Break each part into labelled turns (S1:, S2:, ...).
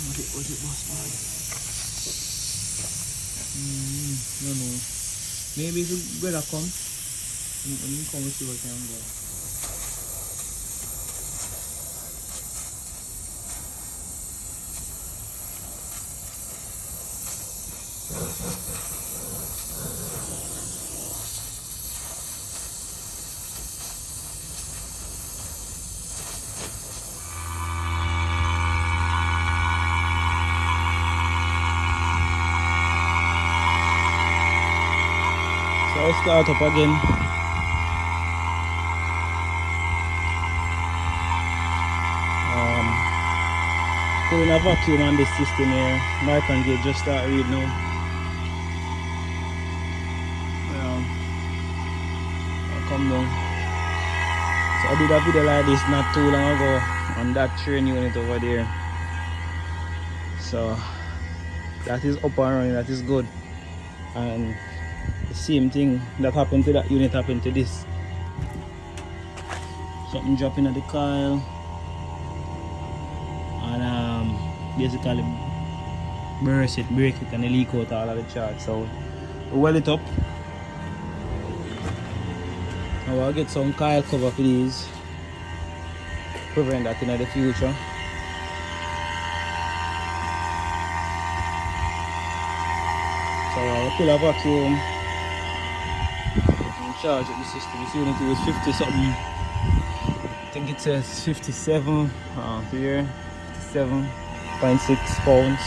S1: Was it boss man? No, no. Maybe if you better come. When you come, we see what can go. So I'll start up again. Putting a vacuum on this system here. I can get just start read now. I'll come down. So I did a video like this not too long ago on that Trane unit over there. So that is up and running, that is good. And the same thing that happened to that unit happened to this. Something dropping at the coil. And basically burst it, break it, and it leak out all of the charge. So we weld it up. Now I'll get some coil cover for these, prevent that in the future. So I'll pull a vacuum and charge up the system. This unit was 50 something. I think it says 57 here. 7.6 pounds,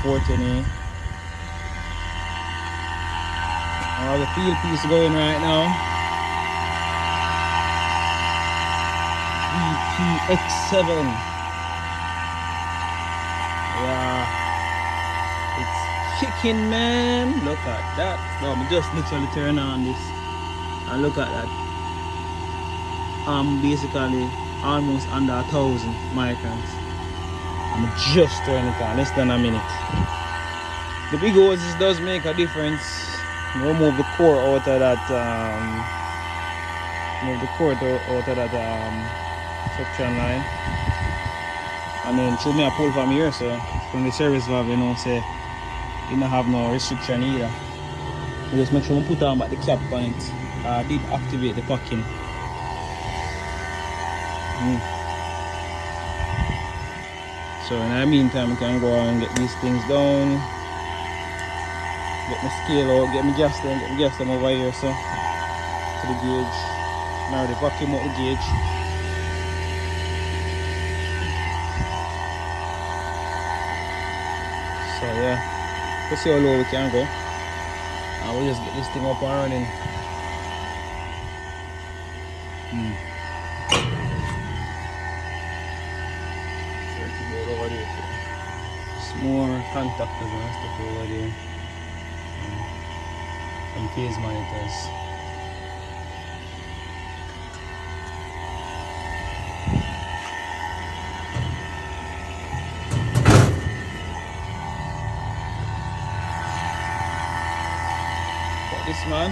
S1: 420. I have the field piece going right now. EPX7. Yeah, it's kicking, man. Look at that. Well, I just literally turn on this and look at that. I'm basically almost under 1,000 microns. I'm just turning it on, less than a minute. The big hoses does make a difference. Remove the core out of that suction line. And then show me a pull from here, so from the service valve, you know, say you don't have no restriction either. You just make sure you put on back the cap point. Did activate the packing. So in the meantime, I can go and get these things down, get my scale out, get my gas them over here, so to the gauge. Now the vacuum out the gauge. So yeah, let's see how low we can go, and we'll just get this thing up and running. Over there. Some more contactors and stuff over there. And phase monitors. Got this man.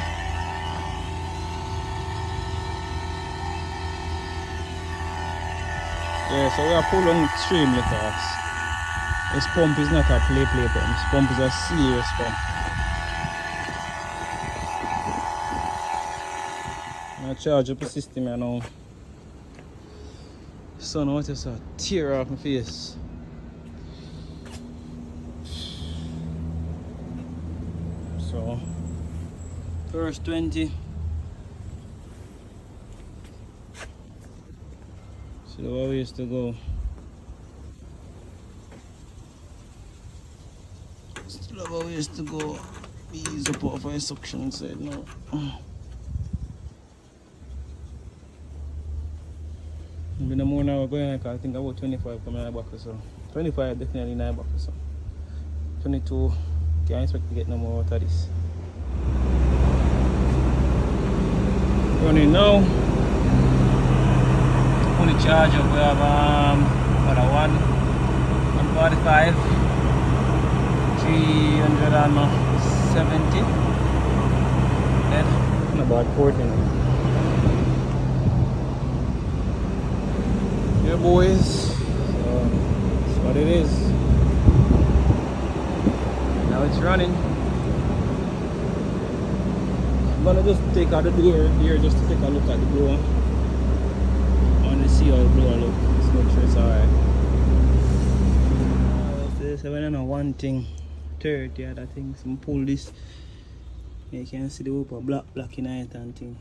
S1: Yeah, so we are pulling extremely fast. This pump is not a play pump. This pump is a serious pump. I charge up the system here now. So now I just tear off my face. So first 20. See where we used to go. Still where we used to go. Ease up off our suction side now. In the morning we're going like I think about 25 coming back or so. 25 definitely 9 back or so. 22 can't expect to get no more out of this. Running now. Fully charged up, we have about a 145, 370, and about 40 now. Yeah boys, so what it is. Now it's running. I'm gonna just take out the door here just to take a look at the blower. I want to see how the blower looks. Just make sure it's alright. So I don't know one thing. 30 other things. I'm pull this. You can see the whole black in it and thing.